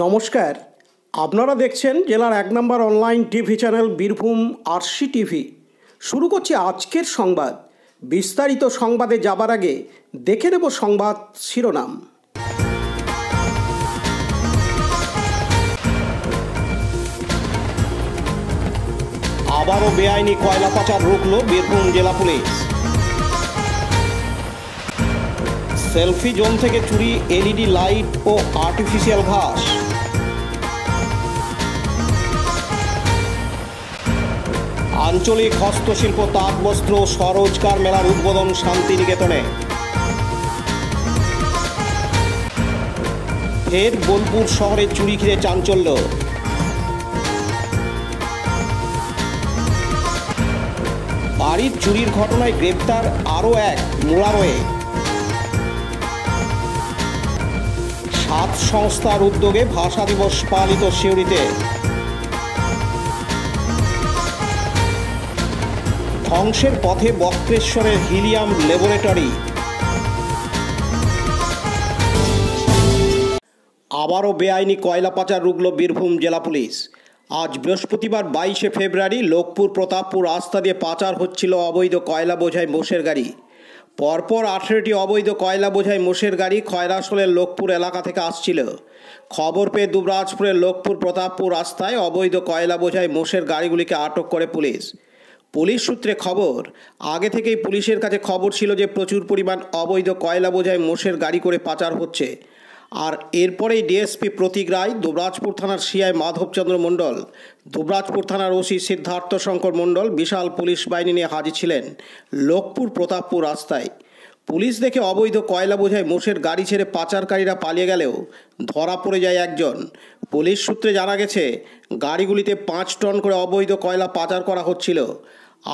নমস্কার, আপনারা দেখছেন জেলার ১ নম্বর online TV channel Birbhum RC TV. শুরু করছি আজকের সংবাদ। বিস্তারিত সংবাদে যাবার আগে দেখে নেব সংবাদ শিরোনাম। আবারও বেআইনি কয়লা পাচার রুখল বীরভূম জেলা পুলিশ। সেলফি জোন থেকে চুরি এলইডি লাইট ও আর্টিফিশিয়াল ঘাস। আঞ্চলিক হস্তশিল্প তাঁতবস্ত্র স্বরোজগার মেলার উদ্বোধন শান্তিনিকেতনে। ফের বোলপুর শহরে চুরি ঘিরে চাঞ্চল্য। বাড়ির চুরির ঘটনায় গ্রেপ্তার আরও এক মুলারোয়ে। ৭ সংস্থার উদ্যোগে ভাষা দিবস পালিত সিউড়িতে। ধ্বংসের পথে বক্রেশ্বরের হিলিয়াম ল্যাবরেটরি। আবারও বেআইনি কয়লা পাচার রুখল বীরভূম জেলা পুলিশ। আজ বৃহস্পতিবার ২২শে ফেব্রুয়ারি লোকপুর প্রতাপপুর রাস্তা দিয়ে পাচার হচ্ছিল অবৈধ কয়লা বোঝাই মোষের গাড়ি। পরপর ১৮টি অবৈধ কয়লা বোঝাই মোষের গাড়ি খয়রাশোলের লোকপুর এলাকা থেকে আসছিল। খবর পেয়ে দুবরাজপুরের লোকপুর প্রতাপপুর রাস্তায় অবৈধ কয়লা বোঝাই মোষের গাড়িগুলিকে আটক করে পুলিশ। পুলিশ সূত্রে খবর, আগে থেকেই পুলিশের কাছে খবর ছিল যে প্রচুর পরিমাণ অবৈধ কয়লা বোঝাই মোষের গাড়ি করে পাচার হচ্ছে। আর এরপরেই ডিএসপি প্রতীক রায়, দুবরাজপুর থানার সিআই মাধবচন্দ্র মণ্ডল, দুবরাজপুর থানার ওসি সিদ্ধার্থ শঙ্কর মণ্ডল বিশাল পুলিশ বাহিনী নিয়ে হাজির ছিলেন লোকপুর প্রতাপপুর রাস্তায়। পুলিশ দেখে অবৈধ কয়লা বোঝাই মোষের গাড়ি ছেড়ে পাচারকারীরা পালিয়ে গেলেও ধরা পড়ে যায় একজন। পুলিশ সূত্রে জানা গেছে, গাড়িগুলিতে ৫ টন করে অবৈধ কয়লা পাচার করা হচ্ছিল।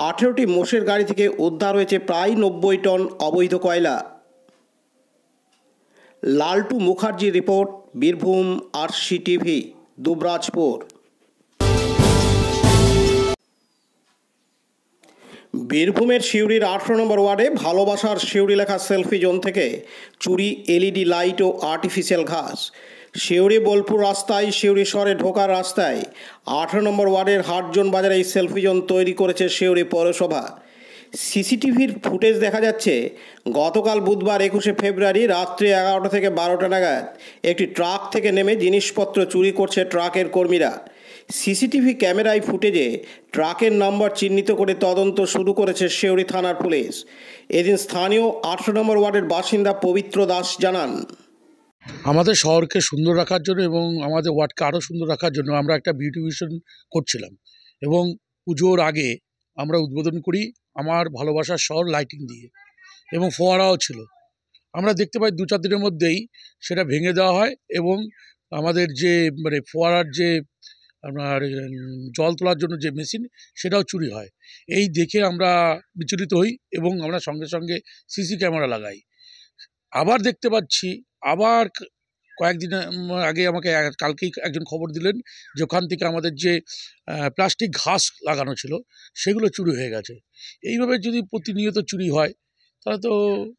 ১৮টি মোষের গাড়ি থেকে উদ্ধার হয়েছে প্রায় ৯০ টন অবৈধ কয়লা। Laltu Mukherjee report, Birbhum RC TV, Dubrajpur. বীরভূমের সিউড়ির ১৮ নম্বর ওয়ার্ডে ভালোবাসার সিউড়ি লেখা সেলফি জোন থেকে চুরি এলইডি লাইট ও আর্টিফিশিয়াল ঘাস। সিউড়ি বোলপুর রাস্তায় সিউড়ি শহরে ঢোকার রাস্তায় ১৮ নম্বর ওয়ার্ডের হাটজন বাজারে এই সেলফি জোন তৈরি করেছে সিউড়ি পৌরসভা। সিসিটিভির ফুটেজ দেখা যাচ্ছে, গতকাল বুধবার ২১শে ফেব্রুয়ারি রাত্রি ১১টা থেকে ১২টা নাগাদ একটি ট্রাক থেকে নেমে জিনিসপত্র চুরি করছে ট্রাকের কর্মীরা। সিসিটিভি ক্যামেরায় ফুটেজে ট্রাকের নম্বর চিহ্নিত করে তদন্ত শুরু করেছে সিউড়ি থানার পুলিশ। এদিন স্থানীয় ১৮ নম্বর ওয়ার্ডের বাসিন্দা পবিত্র দাস জানান, আমাদের শহরকে সুন্দর রাখার জন্য এবং আমাদের ওয়ার্ডকে আরও সুন্দর রাখার জন্য আমরা একটা বিউটিফিকেশন করছিলাম এবং পুজোর আগে আমরা উদ্বোধন করি আমার ভালোবাসার শহর লাইটিং দিয়ে এবং ফোয়ারাও ছিল। আমরা দেখতে পাই ২-৪ দিনের মধ্যেই সেটা ভেঙে দেওয়া হয় এবং আমাদের যে ফোয়ারার যে আপনার জল তোলার জন্য যে মেশিন সেটাও চুরি হয়। এই দেখে আমরা বিচলিত হই এবং আমরা সঙ্গে সঙ্গে সিসি ক্যামেরা লাগাই। আবার দেখতে পাচ্ছি, আবার কয়েকদিন আগে আমাকে কালকেই একজন খবর দিলেন যে ওখান থেকে আমাদের যে প্লাস্টিক ঘাস লাগানো ছিল সেগুলো চুরি হয়ে গেছে। এইভাবে যদি প্রতিনিয়ত চুরি হয় তাহলে তো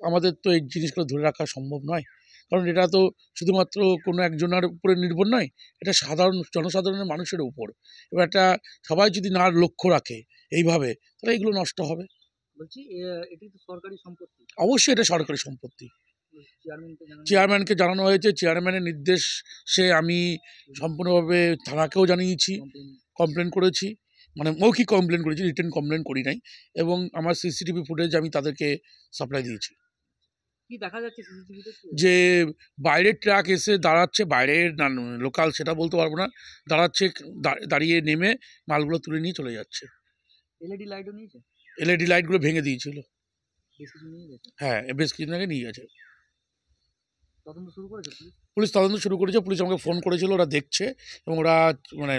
আমাদের তো এই জিনিসগুলো ধরে রাখা সম্ভব নয়, কারণ এটা তো শুধুমাত্র কোনো একজনের উপরে নির্ভর নয়, এটা সাধারণ জনসাধারণের মানুষের উপর। এবার এটা সবাই যদি না লক্ষ্য রাখে এইভাবে তাহলে এগুলো নষ্ট হবে। বলছি, এটি তো সরকারি সম্পত্তি। অবশ্যই এটা সরকারি সম্পত্তি। চেয়ারম্যানকে জানানো হয়েছে, চেয়ারম্যানের নির্দেশে আমি সম্পূর্ণভাবে থানাকেও জানিয়েছি, কমপ্লেন করেছি, মৌখিক কমপ্লেন করেছি, রিটেন কমপ্লেন করি নাই এবং আমার সিসিটিভি ফুটেজ আমি তাদেরকে সাপ্লাই দিয়েছি। কি দেখা যাচ্ছে সিসিটিভিতে? যে বাইরের ট্রাক এসে দাঁড়াচ্ছে, বাইরের না লোকাল সেটা বলতে পারবো না, দাঁড়াচ্ছে, দাঁড়িয়ে নেমে মালগুলো তুলে নিয়ে চলে যাচ্ছে। এলইডি লাইটও নিয়েছে? এলইডি লাইটগুলো ভেঙে দিয়েছিল। হ্যাঁ, বেশ কিছুদিন আগে নিয়ে গেছে। তদন্ত শুরু করেছে পুলিশ? তদন্ত শুরু করেছে। পুলিশ আমাকে ফোন করেছিল, ওরা দেখছে এবং ওরা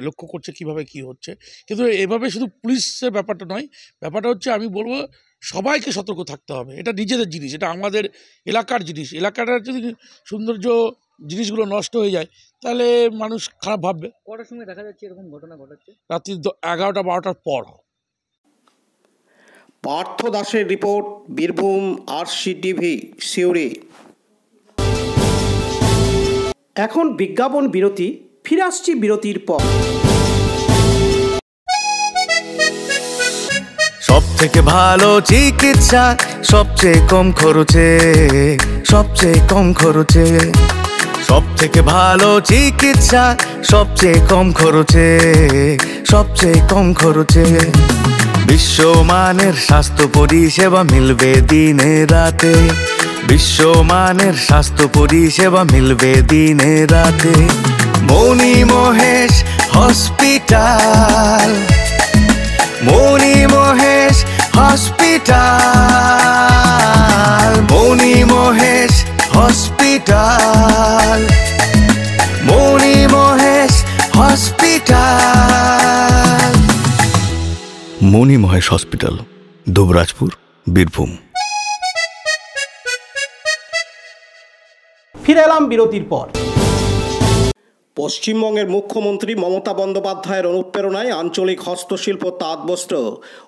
লক্ষ্য করছে কিভাবে কি হচ্ছে। কিন্তু এভাবে শুধু পুলিশের ব্যাপারটা নয়, ব্যাপারটা হচ্ছে আমি বলবো সবাইকে সতর্ক থাকতে হবে। এটা নিজেদের জিনিস, এটা আমাদের এলাকার জিনিস। এলাকাটার যদি সৌন্দর্য জিনিসগুলো নষ্ট হয়ে যায় তাহলে মানুষ খারাপ ভাববে। কটার সময় দেখা যাচ্ছে এরকম ঘটনা ঘটাচ্ছে? রাত্রি ১১টা-১২টার পর। পার্থ দাসের report, Birbhum RC TV, Suri. এখন বিজ্ঞাপন বিরতি, ফিরে আসছি বিরতির পর। সব থেকে ভালো চিকিৎসা সবচেয়ে কম খরচে, সবচেয়ে কম খরচে। সব থেকে ভালো চিকিৎসা সবচেয়ে কম খরচে, সবচেয়ে কম খরচে। বিশ্বমানের স্বাস্থ্য পরিষেবা মিলবে দিনে রাতে, বিশ্বমানের স্বাস্থ্য পরিষেবা মিলবে দিনে রাতে। মনি মহেশ হসপিটাল, মনি মহেশ হসপিটাল, মনি মহেশ হসপিটাল, মনি মহেশ হসপিটাল। মনি মহেশ হসপিটাল, দুবরাজপুর, বীরভূম। ফিরে এলাম বিরতির পর। পশ্চিমবঙ্গের মুখ্যমন্ত্রী মমতা বন্দ্যোপাধ্যায়ের অনুপ্রেরণায় আঞ্চলিক হস্তশিল্প, তাঁতবস্ত্র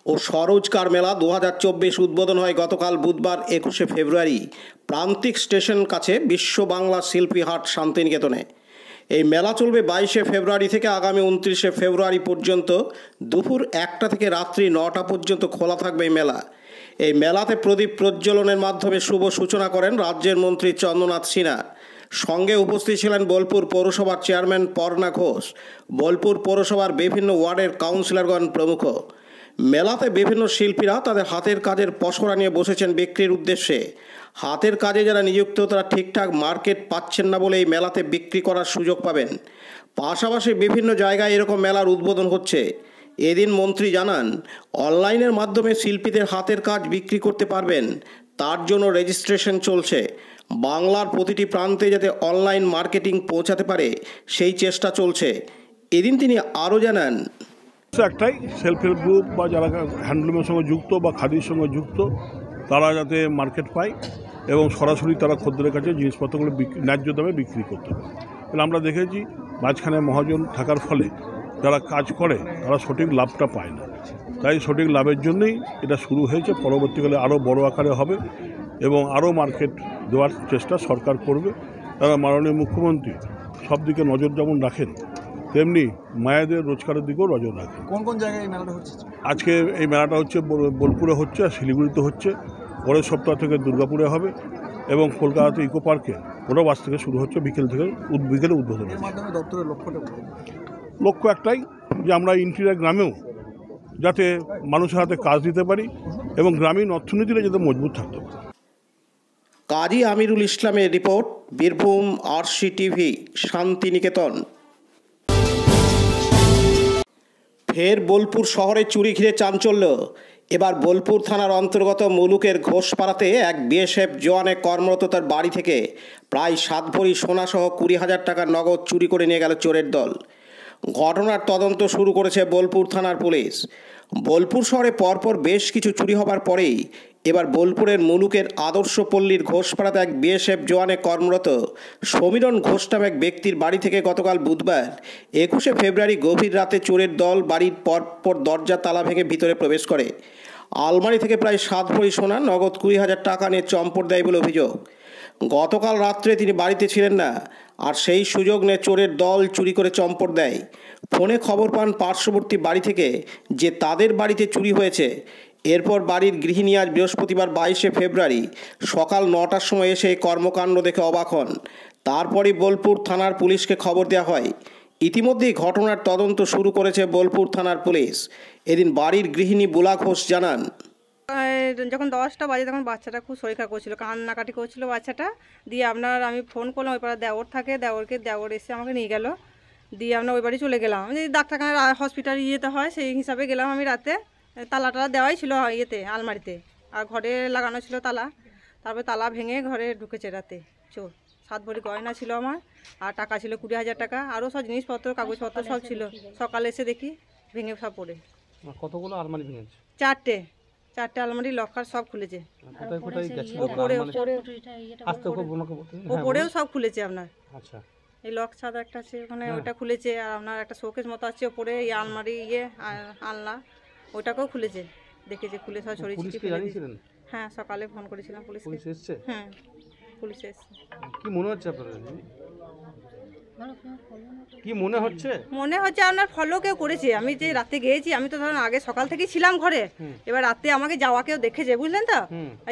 ও স্বরোজগার মেলা 2024 উদ্বোধন হয় গতকাল বুধবার 21শে ফেব্রুয়ারি প্রান্তিক স্টেশন কাছে বিশ্ব বাংলা শিল্পী হাট শান্তিনিকেতনে। এই মেলা চলবে 22শে ফেব্রুয়ারি থেকে আগামী 29শে ফেব্রুয়ারি পর্যন্ত। দুপুর 1টা থেকে রাত্রি 9টা পর্যন্ত খোলা থাকবে এই মেলা। এই মেলাতে প্রদীপ প্রজ্বলনের মাধ্যমে শুভ সূচনা করেন রাজ্যের মন্ত্রী চন্দ্রনাথ সিনহা। সঙ্গে উপস্থিত ছিলেন বোলপুর পৌরসভার চেয়ারম্যান পর্ণা ঘোষ, বোলপুর পৌরসভার বিভিন্ন ওয়ার্ডের কাউন্সিলরগণ প্রমুখ। মেলাতে বিভিন্ন শিল্পীরা তাদের হাতের কাজের পসরা নিয়ে বসেছেন বিক্রির উদ্দেশ্যে। হাতের কাজে যারা নিযুক্ত তারা ঠিকঠাক মার্কেট পাচ্ছেন না বলে এই মেলাতে বিক্রি করার সুযোগ পাবেন। পাশাপাশি বিভিন্ন জায়গায় এরকম মেলার উদ্বোধন হচ্ছে। এদিন মন্ত্রী জানান, অনলাইনের মাধ্যমে শিল্পীদের হাতের কাজ বিক্রি করতে পারবেন, তার জন্য রেজিস্ট্রেশন চলছে। বাংলার প্রতিটি প্রান্তে যাতে অনলাইন মার্কেটিং পৌঁছাতে পারে সেই চেষ্টা চলছে। এদিন তিনি আরও জানান, একটাই সেলফ হেল্প গ্রুপ বা যারা হ্যান্ডলুমের সঙ্গে যুক্ত বা খাদির সঙ্গে যুক্ত তারা যাতে মার্কেট পায় এবং সরাসরি তারা খদ্দেরের কাছে জিনিসপত্রগুলো ন্যায্য দামে বিক্রি করতে পারে। তাহলে আমরা দেখেছি মাঝখানে মহাজন থাকার ফলে যারা কাজ করে তারা সঠিক লাভটা পায় না। তাই সঠিক লাভের জন্যই এটা শুরু হয়েছে। পরবর্তীকালে আরও বড় আকারে হবে এবং আরও মার্কেট দেওয়ার চেষ্টা সরকার করবে। তারা মাননীয় মুখ্যমন্ত্রী সব দিকে নজর যেমন রাখেন তেমনি মায়েদের রোজগারের দিকেও নজর রাখেন। কোন কোন জায়গায় এই মেলাটা হচ্ছে? আজকে এই মেলাটা হচ্ছে বোলপুরে হচ্ছে, আর শিলিগুড়িতে হচ্ছে, পরের সপ্তাহ থেকে দুর্গাপুরে হবে এবং কলকাতাতে ইকো পার্কে ওটাও আজ থেকে শুরু হচ্ছে, বিকেলে উদ্বোধন হবে। দপ্তরের লক্ষ্যটা লক্ষ্য একটাই যে আমরা ইন্টিরিয়ার গ্রামেও যাতে মানুষের হাতে কাজ দিতে পারি এবং গ্রামীণ অর্থনীতিটা যাতে মজবুত থাকতে পারে। কাজী আমিরুল ইসলামের রিপোর্ট, বীরভূম RCTV, শান্তিনিকেতন। ফের বোলপুর শহরে চুরি ঘিরে চাঞ্চল্য। এবার বোলপুর থানার অন্তর্গত মুলুকের ঘোষপাড়াতে এক BSF জওয়ানে কর্মরত তার বাড়ি থেকে প্রায় 7 ভরি সোনাসহ 20,000 টাকার নগদ চুরি করে নিয়ে গেল চোরের দল। ঘটনার তদন্ত শুরু করেছে বোলপুর থানার পুলিশ। বোলপুর শহরে পরপর বেশ কিছু চুরি হবার পরেই এবার বোলপুরের মুলুকের আদর্শপল্লীর ঘোষপাড়াতে এক BSF জওয়ানে কর্মরত সমীরণ ঘোষ নামে এক ব্যক্তির বাড়ি থেকে গতকাল বুধবার 21শে ফেব্রুয়ারি গভীর রাতে চোরের দল বাড়ির পরপর দরজা তালা ভেঙে ভিতরে প্রবেশ করে। আলমারি থেকে প্রায় 7 ভরি সোনা, নগদ 20,000 টাকা নিয়ে চম্পট দেয় বলে অভিযোগ। গতকাল রাত্রে তিনি বাড়িতে ছিলেন না, আর সেই সুযোগ নিয়ে চোরের দল চুরি করে চম্পট দেয়। ফোনে খবর পান পার্শ্ববর্তী বাড়ি থেকে যে তাদের বাড়িতে চুরি হয়েছে। এরপর বাড়ির গৃহিণী আজ বৃহস্পতিবার 22শে ফেব্রুয়ারি সকাল 9টার সময় এসে এই কর্মকাণ্ড দেখে অবাক হন। তারপরই বোলপুর থানার পুলিশকে খবর দেওয়া হয়। ইতিমধ্যেই ঘটনার তদন্ত শুরু করেছে বোলপুর থানার পুলিশ। এদিন বাড়ির গৃহিণী বুলা ঘোষ জানান, যখন 10টা বাজে তখন বাচ্চাটা খুব শরীর খারাপ করছিল, কান্নাকাটি করছিল বাচ্চাটা। দিয়ে আমি ফোন করলাম, ওই পাড়া দেওর থাকে, দেওর এসে আমাকে নিয়ে গেল। দিয়ে আমরা ওই বাড়ি চলে গেলাম, যে ডাক্তারখানা হসপিটাল যেতে হয় সেই হিসাবে গেলাম। আমি রাতে তালাটা দেওয়াই ছিল আলমারিতে, আর ঘরে লাগানো ছিল তালা। তারপরে তালা ভেঙে ঘরে ঢুকেছে রাতে চোর। 7 ভরি গয়না ছিল আমার, আর টাকা ছিল 20,000 টাকা, আরও সব জিনিসপত্র কাগজপত্র সব ছিল। সকালে এসে দেখি ভেঙে সব পড়ে। কতগুলো আলমারি ভেঙেছে? 4টে আলমারি লকার সব খুলেছে। ওপরেও সব খুলেছে আপনার। আচ্ছা, এই লক ছাদ একটা আছে ওখানে, ওটা খুলেছে। আর আপনার একটা শোকেস মতো আছে ওপরে, এই আলমারি আলনা ওটাকেও খুলেছে। দেখেছে খুলে সব ছড়িয়ে ছিটিয়ে ফেলে দিয়েছে। হ্যাঁ, সকালে ফোন করেছিলাম পুলিশ এসেছে। হ্যাঁ, পুলিশ এসেছে। কি মনে হচ্ছে আপনাদের? কি মনে হচ্ছে? মনে হচ্ছে আপনার ফলো কেউ করেছে। আমি যে রাতে গিয়েছি, আমি তো ধরুন আগে সকাল থেকেই ছিলাম ঘরে, এবার রাতে আমাকে যাওয়া কেউ দেখেছে, বুঝলেন তো?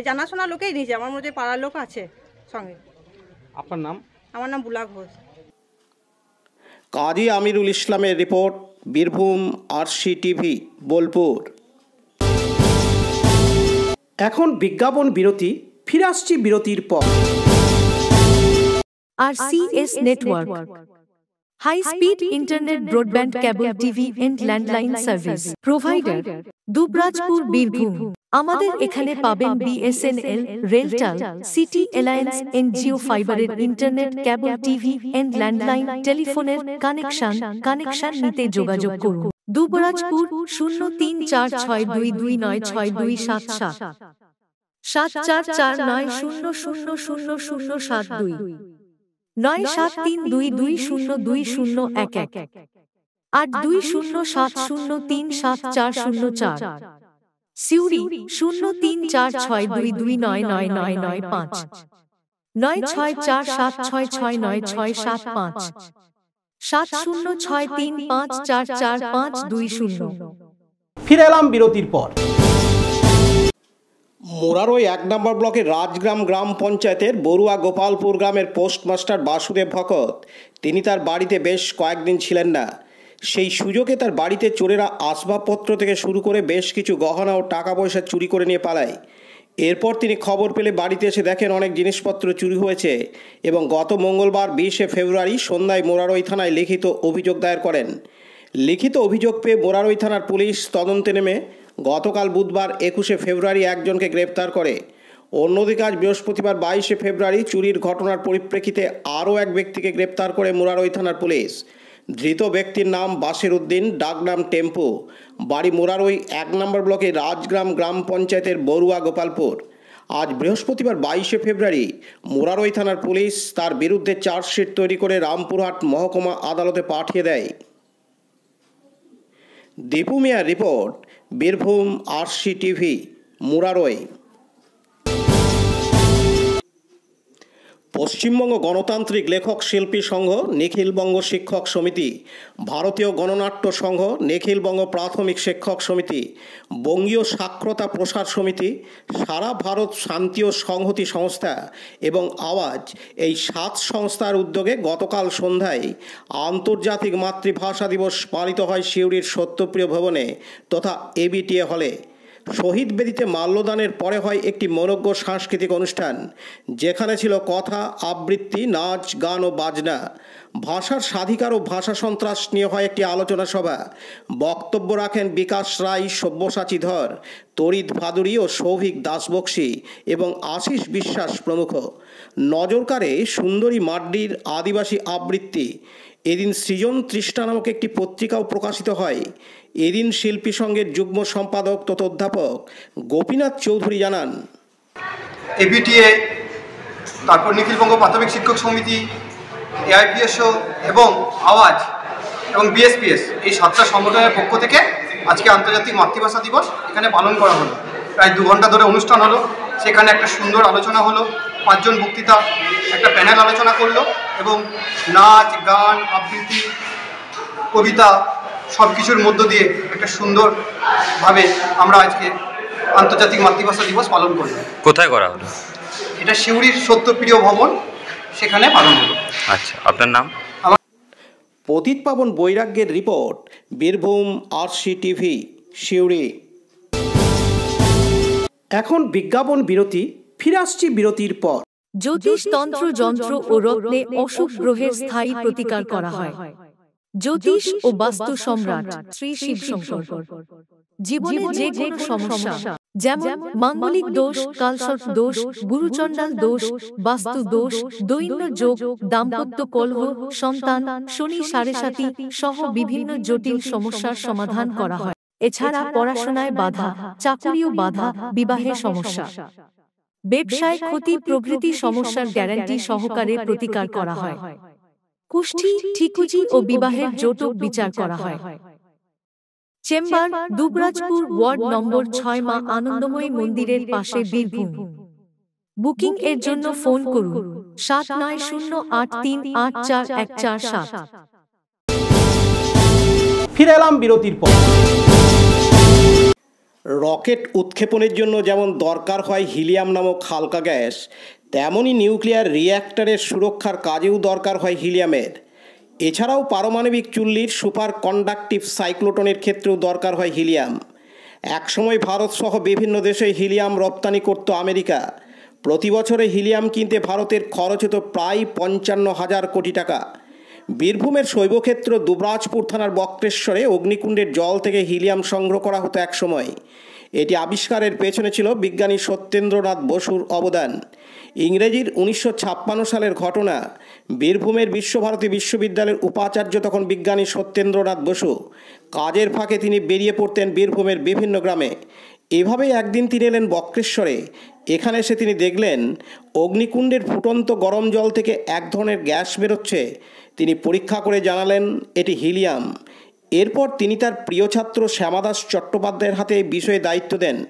জানাশোনা লোকেই নিয়েছে, আমার মধ্যে পাড়ার লোক আছে সঙ্গে। আপনার নাম? আমার নাম বুলা ঘোষ। কাজী আমিরুল ইসলামের রিপোর্ট, বীরভূম RCTV, বোলপুর। এখন বিজ্ঞাপন বিরতি, ফিরে আসছি বিরতির পর। RCS Network, high speed internet, broadband, cable TV and landline service provider, Dubrajpur, Birbhum. আমাদের এখানে পাবেন BSNL, RailTel, city alliance, NGO ফাইবারের internet, cable TV and landline টেলিফোনের কানেকশন নিতে যোগাযোগ করুন। দুবরাজপুর 034422962627 7449000072 9732202011 8207037404। সিউড়ি 034622999995 9647669665 7063544520। ফিরে এলাম বিরতির পর। মোরারই 1 নম্বর ব্লকের রাজগ্রাম গ্রাম পঞ্চায়েতের বড়ুয়া গোপালপুর গ্রামের পোস্টমাস্টার বাসুদেব ভকত, তিনি তার বাড়িতে বেশ কয়েকদিন ছিলেন না। সেই সুযোগে তার বাড়িতে চোরেরা আসবাবপত্র থেকে শুরু করে বেশ কিছু গহনা ও টাকা পয়সা চুরি করে নিয়ে পালায়। এরপর তিনি খবর পেলে বাড়িতে এসে দেখেন অনেক জিনিসপত্র চুরি হয়েছে এবং গত মঙ্গলবার 20শে ফেব্রুয়ারি সন্ধ্যায় মোরারই থানায় লিখিত অভিযোগ দায়ের করেন। লিখিত অভিযোগ পেয়ে মোরারই থানার পুলিশ তদন্তে নেমে গতকাল বুধবার 21শে ফেব্রুয়ারি একজনকে গ্রেপ্তার করে। অন্যদিকে আজ বৃহস্পতিবার 22শে ফেব্রুয়ারি চুরির ঘটনার পরিপ্রেক্ষিতে আরও এক ব্যক্তিকে গ্রেপ্তার করে মোরারই থানার পুলিশ। ধৃত ব্যক্তির নাম বাশির উদ্দিন, ডাকনাম টেম্পু, বাড়ি মোরারই 1 নম্বর ব্লকের রাজগ্রাম গ্রাম পঞ্চায়েতের বড়ুয়া গোপালপুর। আজ বৃহস্পতিবার 22শে ফেব্রুয়ারি মোরারই থানার পুলিশ তার বিরুদ্ধে চার্জশিট তৈরি করে রামপুরহাট মহকুমা আদালতে পাঠিয়ে দেয়। দীপু মিয়ার রিপোর্ট, বীরভূম RCTV, মোরারই। পশ্চিমবঙ্গ গণতান্ত্রিক লেখক শিল্পী সংঘ, নিখিলবঙ্গ শিক্ষক সমিতি, ভারতীয় গণনাট্য সংঘ, নিখিলবঙ্গ প্রাথমিক শিক্ষক সমিতি, বঙ্গীয় সাক্ষরতা প্রসার সমিতি, সারা ভারত শান্তি ও সংহতি সংস্থা এবং আওয়াজ, এই 7 সংস্থার উদ্যোগে গতকাল সন্ধ্যায় আন্তর্জাতিক মাতৃভাষা দিবস পালিত হয় সিউড়ির সত্যপ্রিয় ভবনে তথা ABTA হলে। শহীদ বেদিতে মাল্যদানের পরে হয় একটি মনোজ্ঞ সাংস্কৃতিক অনুষ্ঠান, যেখানে ছিল কথা, আবৃত্তি, নাচ, গান ও বাজনা। ভাষার স্বাধিকার ও ভাষা সন্ত্রাস নিয়ে হয় একটি আলোচনা সভা। বক্তব্য রাখেন বিকাশ রায়, সব্যসাচী ধর, তরিত ভাদুরী ও সৌভিক দাসবক্সী এবং আশিস বিশ্বাস প্রমুখ। নজর কাড়ে সুন্দরী মাড্ডির আদিবাসী আবৃত্তি। এদিন সৃজন তৃষ্ণা নামক একটি পত্রিকাও প্রকাশিত হয়। এদিন শিল্পী সংঘের যুগ্ম সম্পাদক তথা অধ্যাপক গোপীনাথ চৌধুরী জানান, ABTA, তারপর নিখিলবঙ্গ প্রাথমিক শিক্ষক সমিতি, AIPSO এবং আওয়াজ এবং BSPS, এই 7টা সংগঠনের পক্ষ থেকে আজকে আন্তর্জাতিক মাতৃভাষা দিবস এখানে পালন করা হলো। প্রায় 2 ঘন্টা ধরে অনুষ্ঠান হলো। সেখানে একটা সুন্দর আলোচনা হলো, 5 জন বক্তৃতা, একটা প্যানেল আলোচনা করলো এবং নাচ, গান, আবৃত্তি, কবিতা সব কিছুর মধ্য দিয়ে একটা সুন্দরভাবে আমরা আজকে আন্তর্জাতিক মাতৃভাষা দিবস পালন করি। কোথায় করা হলো? এটা সিউড়ির সত্যপ্রিয় ভবন, সেখানে পালন হলো। আচ্ছা, আপনার নাম? পতিত পাবন বৈরাগ্যের রিপোর্ট, বীরভূম RCTV, সিউড়ি। এখন বিজ্ঞাপন বিরতি, ফিরে আসছি বিরতির পর। জ্যোতিষ, তন্ত্র, যন্ত্র ও রত্নে অশুভ গ্রহের স্থায়ী প্রতিকার করা হয়। জ্যোতিষ ও বাস্তু সম্রাট শ্রী শিব শঙ্কর। জীবনে যে কোনো সমস্যা, যেমন মাঙ্গলিক দোষ, কালসর্প দোষ, গুরুচণ্ডাল দোষ, বাস্তু দোষ, দৈন্য যোগ, দাম্পত্য কলহ, সন্তান, শনি সাড়েসাতি সহ বিভিন্ন জটিল সমস্যার সমাধান করা হয়। এছাড়া পড়াশোনায় বাধা, চাকুরিও বাধা, বিবাহে সমস্যা, ব্যবসায় ক্ষতি প্রভৃতি সমস্যার গ্যারান্টি সহকারে প্রতিকার করা হয়। কুষ্ঠি, ঠিকুজি ও বিবাহের জটিল বিচার করা হয়। চেম্বার, দুবরাজপুর, ওয়ার্ড নম্বর 6, মা আনন্দময়ী মন্দিরের পাশে, বীরভূম। বুকিং এর জন্য ফোন করুন 7908384147। ফিরে এলাম বিরতির পর। রকেট উৎক্ষেপণের জন্য যেমন দরকার হয় হিলিয়াম নামক হালকা গ্যাস, তেমনই নিউক্লিয়ার রিঅ্যাক্টরের সুরক্ষার কাজেও দরকার হয় হিলিয়ামের। এছাড়াও পারমাণবিক চুল্লির সুপার কন্ডাক্টিভ সাইক্লোটনের ক্ষেত্রেও দরকার হয় হিলিয়াম। একসময় ভারতসহ বিভিন্ন দেশে হিলিয়াম রপ্তানি করত আমেরিকা। প্রতি বছরে হিলিয়াম কিনতে ভারতের খরচ হতো প্রায় 55,000 কোটি টাকা। বীরভূমের শৈবক্ষেত্র দুবরাজপুর থানার বক্রেশ্বরে অগ্নিকুণ্ডের জল থেকে হিলিয়াম সংগ্রহ করা হতো একসময়। এটি আবিষ্কারের পেছনে ছিল বিজ্ঞানী সত্যেন্দ্রনাথ বসুর অবদান। ইংরেজির 1956 সালের ঘটনা। বীরভূমের বিশ্বভারতী বিশ্ববিদ্যালয়ের উপাচার্য তখন বিজ্ঞানী সত্যেন্দ্রনাথ বসু। কাজের ফাঁকে তিনি বেরিয়ে পড়তেন বীরভূমের বিভিন্ন গ্রামে। এভাবেই একদিন তিনি এলেন বক্রেশ্বরে। এখানে এসে তিনি দেখলেন অগ্নিকুণ্ডের ফুটন্ত গরম জল থেকে এক ধরনের গ্যাস বেরোচ্ছে। তিনি পরীক্ষা করে জানালেন এটি হিলিয়াম। এরপর তিনি তার প্রিয় ছাত্র শ্যামাদাস চট্টোপাধ্যায়ের হাতে এই বিষয়ে দায়িত্ব দেন।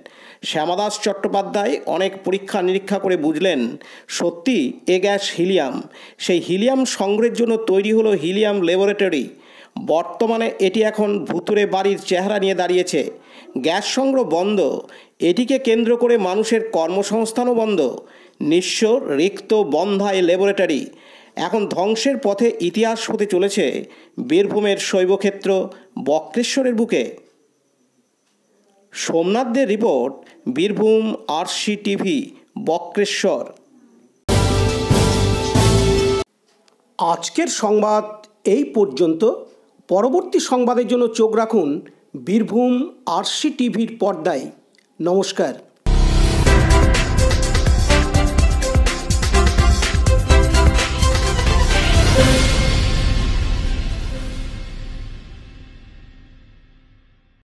শ্যামাদাস চট্টোপাধ্যায় অনেক পরীক্ষা নিরীক্ষা করে বুঝলেন সত্যি এ গ্যাস হিলিয়াম। সেই হিলিয়াম সংগ্রহের জন্য তৈরি হলো হিলিয়াম ল্যাবরেটরি। বর্তমানে এটি এখন ভুতুরে বাড়ির চেহারা নিয়ে দাঁড়িয়েছে। গ্যাস সংগ্রহ বন্ধ, এটিকে কেন্দ্র করে মানুষের কর্মসংস্থানও বন্ধ। নিঃস্ব, রিক্ত, বন্ধা এই ল্যাবরেটরি এখন ধ্বংসের পথে ইতিহাস হতে চলেছে বীরভূমের শৈবক্ষেত্র বক্রেশ্বরের বুকে। সোমনাথদের রিপোর্ট, বীরভূম RCTV বক্রেশ্বর। আজকের সংবাদ এই পর্যন্ত। পরবর্তী সংবাদের জন্য চোখ রাখুন বীরভূম RCTVর পর্দায়। নমস্কার।